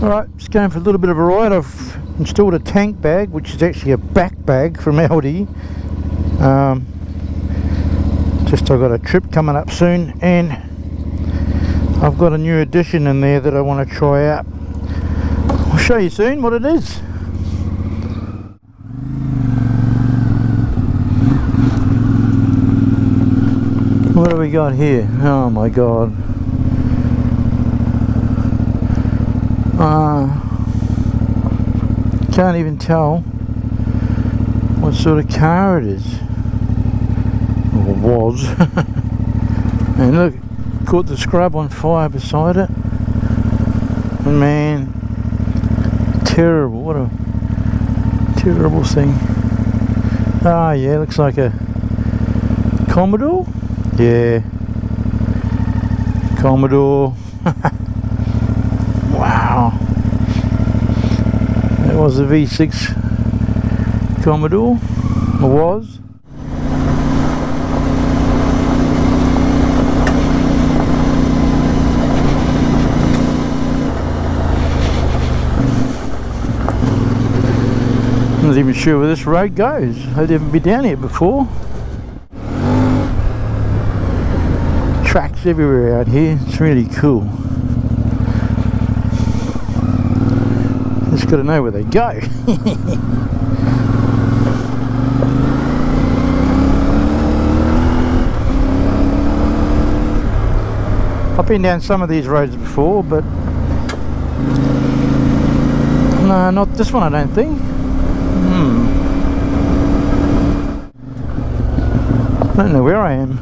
Alright, just going for a little bit of a ride. I've installed a tank bag, which is actually a back bag from Aldi. Just I've got a trip coming up soon, and I've got a new addition in there that I want to try out. I'll show you soon what it is. What do we got here? Oh my god. Can't even tell what sort of car it is, or was. And look, caught the scrub on fire beside it, and man, terrible, what a terrible thing. Ah yeah, looks like a Commodore. Yeah, Commodore. Wow, that was a V6 Commodore, or was. I'm not even sure where this road goes. I've never been down here before. Tracks everywhere out here, it's really cool. Just got to know where they go. I've been down some of these roads before, but no, not this one, I don't think. I don't know where I am.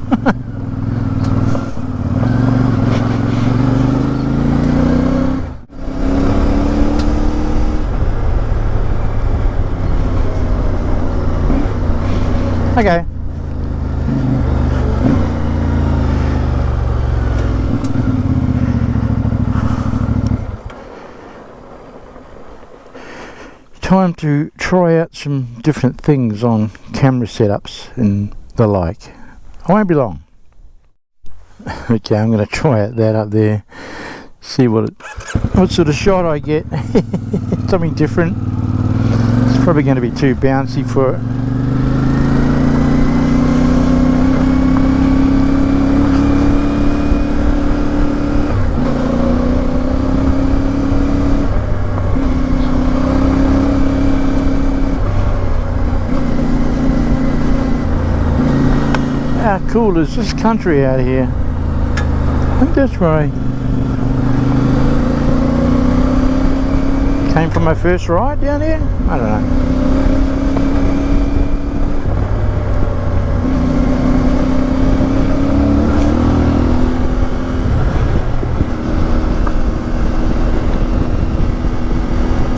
Okay. Time to try out some different things on camera setups and the like. I won't be long. Okay, I'm going to try out that up there. See what sort of shot I get. Something different. It's probably going to be too bouncy for it. How cool is this country out here? I think that's right. Came from my first ride down here? I don't know.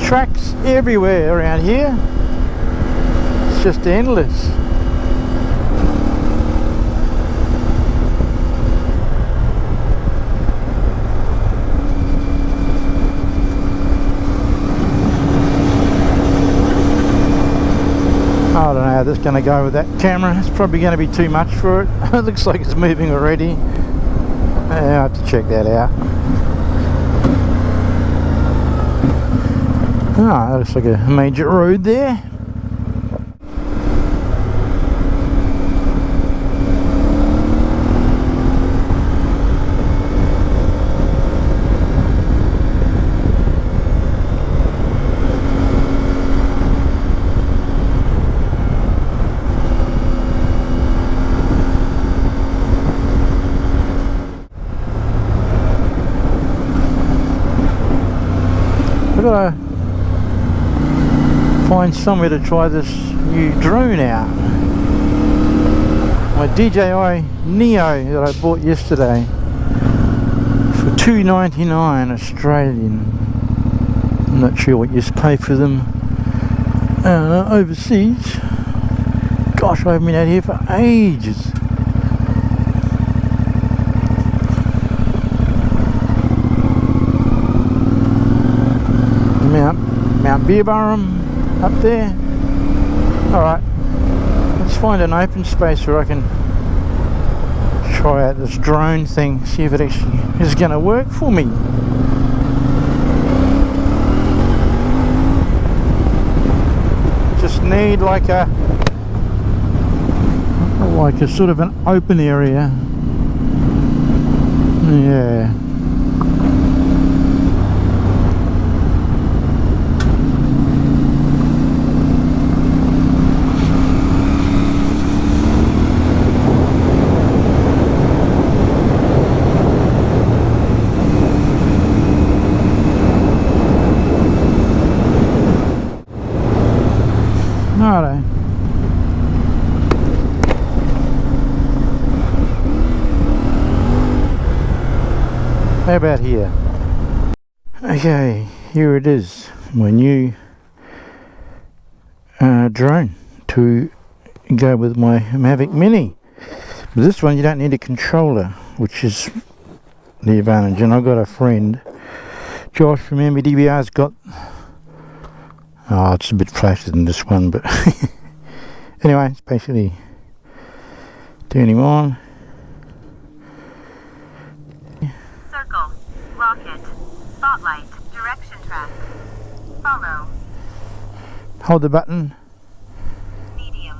Tracks everywhere around here. It's just endless. I don't know how this is going to go with that camera. It's probably going to be too much for it. It looks like it's moving already. I'll have to check that out. Ah, that looks like a major road there. I've got to find somewhere to try this new drone out. My DJI Neo that I bought yesterday for $2.99 Australian. I'm not sure what you pay for them overseas. Gosh, I haven't been out here for ages. Mount Beerburrum up there. Alright, let's find an open space where I can try out this drone thing, see if it actually is going to work for me. need like a sort of an open area. Yeah. Righto. How about here? Okay, here it is, my new drone to go with my Mavic Mini. But this one you don't need a controller, which is the advantage. And I've got a friend, Josh from MBDBR's got, oh, it's a bit flashier than this one, but anyway, it's basically turning on. Circle, rocket, spotlight, direction track, follow. Hold the button. Medium,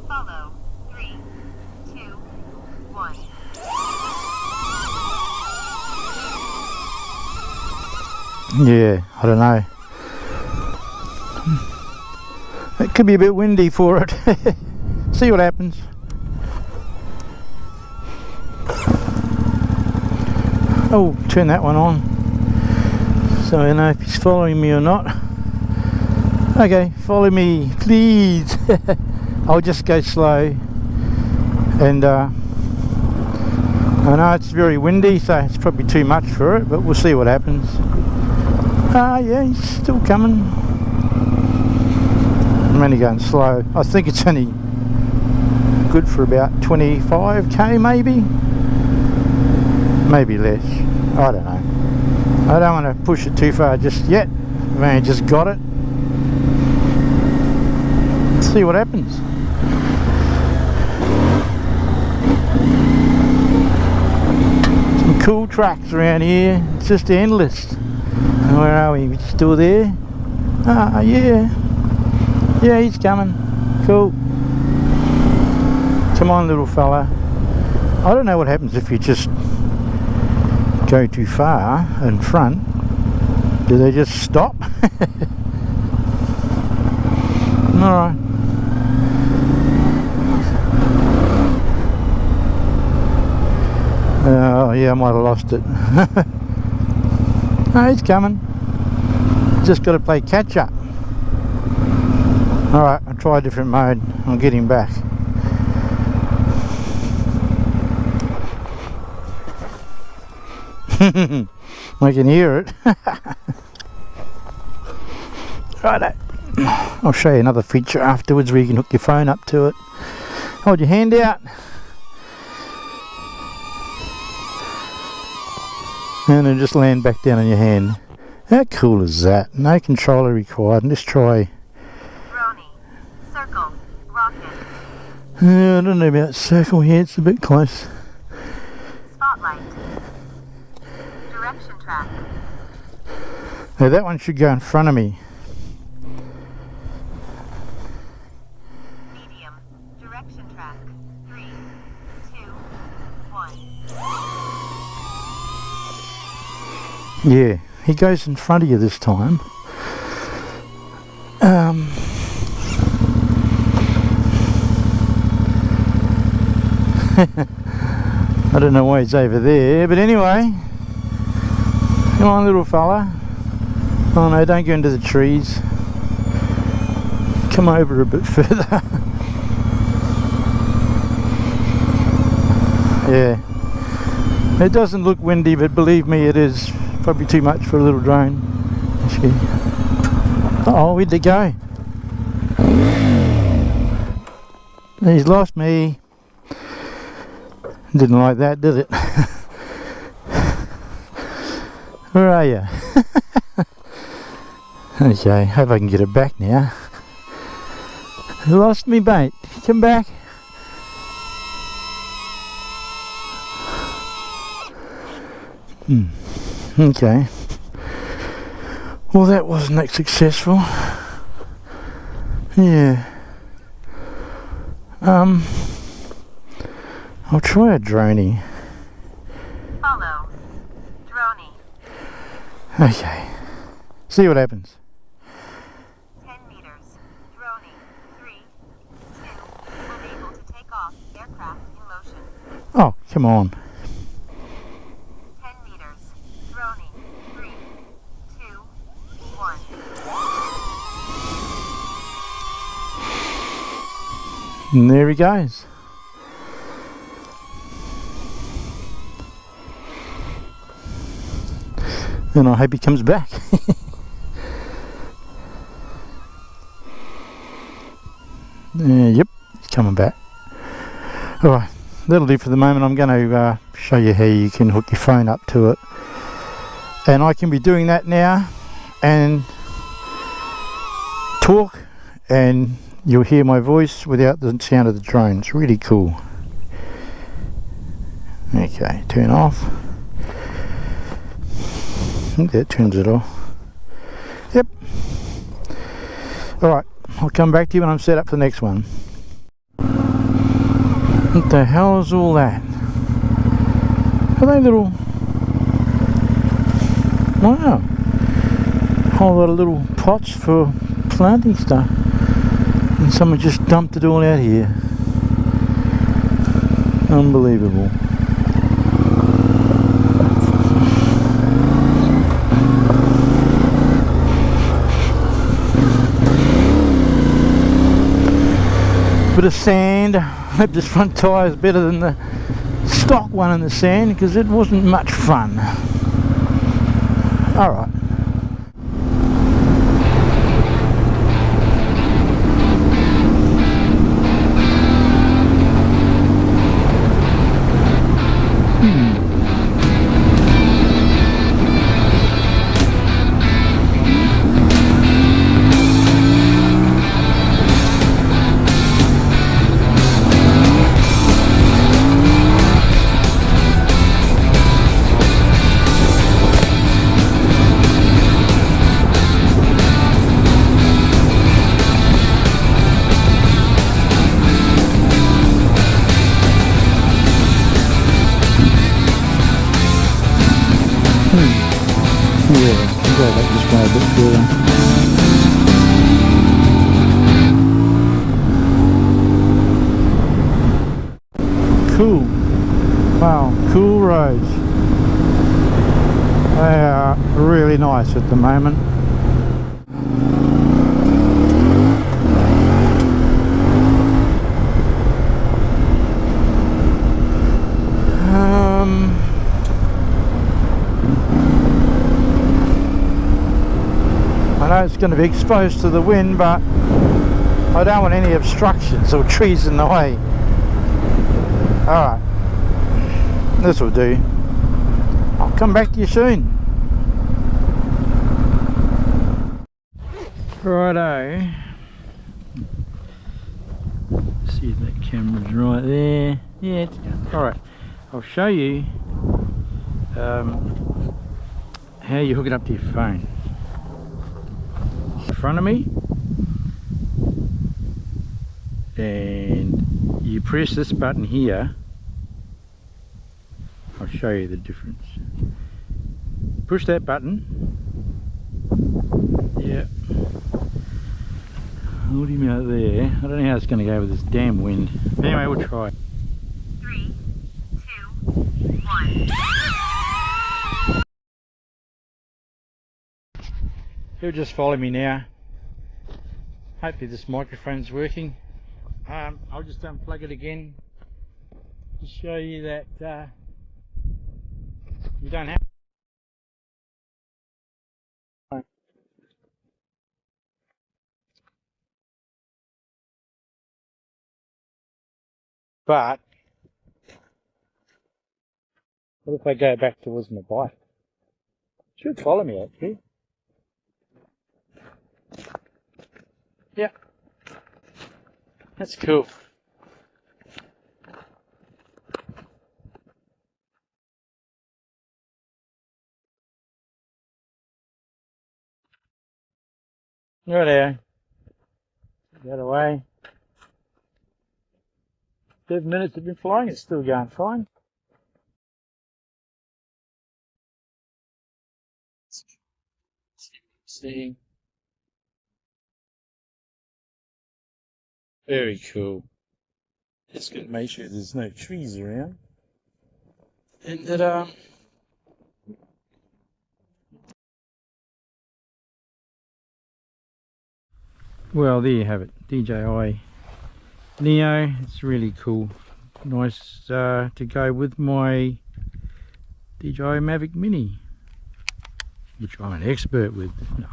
follow, 3, 2, 1. Yeah, I don't know. It could be a bit windy for it. See what happens. Oh, turn that one on so I know if he's following me or not. Okay, follow me, please. I'll just go slow. And I know it's very windy, so it's probably too much for it, but we'll see what happens. Yeah, he's still coming. I'm only going slow. I think it's only good for about 25k maybe. Maybe less. I don't know. I don't want to push it too far just yet. I've only just got it. Let's see what happens. Some cool tracks around here. It's just endless. Where are we? We still there? Ah, yeah. Yeah, he's coming. Cool. Come on, little fella. I don't know what happens if you just go too far in front. Do they just stop? Alright. Oh yeah, I might have lost it. No, he's coming. Just got to play catch up. Alright, I'll try a different mode. I'll get him back. I can hear it. Righto. I'll show you another feature afterwards where you can hook your phone up to it. Hold your hand out. And it'll just land back down on your hand. How cool is that? No controller required. Let's try. Circle, rocket. I don't know about circle here, it's a bit close. Spotlight. Direction track. Now that one should go in front of me. Medium. Direction track. 3, 2, 1. Yeah, he goes in front of you this time. I don't know why he's over there, but anyway. Come on, little fella. Oh no, don't go into the trees. Come over a bit further. Yeah. It doesn't look windy, but believe me, it is. Probably too much for a little drone. Uh-oh, where'd they go? He's lost me. Didn't like that, did it? Where are you? Okay, hope I can get it back now. Lost me bait. Come back. Okay. Well, that wasn't that successful. Yeah. I'll try a droney. Follow. Droney. Okay. See what happens. 10 meters. Droney. 3, 2. Unable to take off. Aircraft in motion. Oh, come on. 10 meters. Droney. 3, 2, 1. And there he goes. And I hope he comes back. Yep, he's coming back. Alright, that'll do for the moment. I'm going to show you how you can hook your phone up to it. And I can be doing that now and talk, and you'll hear my voice without the sound of the drone. It's really cool. Okay, turn off. I think that turns it off. Yep. Alright, I'll come back to you when I'm set up for the next one. What the hell is all that? Are they little... Wow. Whole lot of little pots for planting stuff. And someone just dumped it all out here. Unbelievable. Bit of sand. I hope this front tyre is better than the stock one in the sand, because it wasn't much fun. Alright. Yeah, I'll go back this way a bit further. Cool. Wow, cool roads. They are really nice at the moment. I know it's going to be exposed to the wind, but I don't want any obstructions or trees in the way. Alright, this will do. I'll come back to you soon. Righto. See if that camera's right there. Yeah, it's good. Alright, I'll show you how you hook it up to your phone. In front of me, and you press this button here. I'll show you the difference. Push that button. Yeah, hold him out there. I don't know how it's going to go with this damn wind. Anyway, we'll try. 3, 2, 1. He'll just follow me now. Hopefully this microphone's working. I'll just unplug it again to show you that you don't have. But what if I go back towards my bike? It should follow me actually. Yeah, that's cool. Right there. Get away. 7 minutes have been flying, it's still going fine. See. Very cool. Just gonna make sure there's no trees around. And that well, there you have it, DJI Neo. It's really cool. Nice to go with my DJI Mavic Mini, which I'm an expert with. No.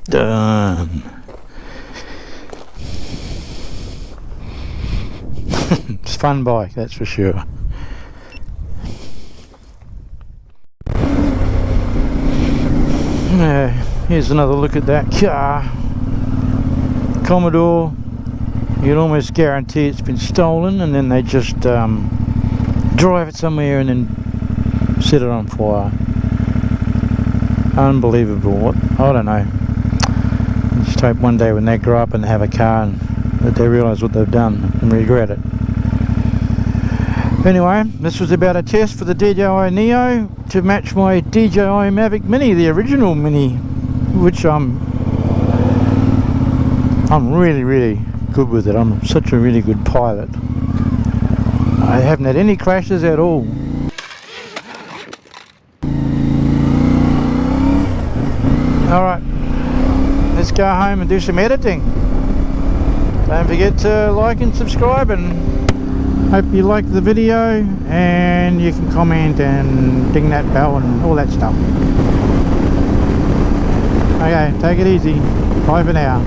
Done. It's a fun bike, that's for sure. Here's another look at that car. Commodore. You'd almost guarantee it's been stolen, and then they just drive it somewhere and then set it on fire. Unbelievable. What? I don't know. I just hope one day when they grow up and have a car and that they realise what they've done and regret it. Anyway, this was about a test for the DJI Neo to match my DJI Mavic Mini, the original Mini, which I'm really good with it. I'm such a really good pilot. I haven't had any crashes at all. Alright, let's go home and do some editing. Don't forget to like and subscribe, and hope you liked the video, and you can comment and ding that bell and all that stuff. Okay, take it easy. Bye for now.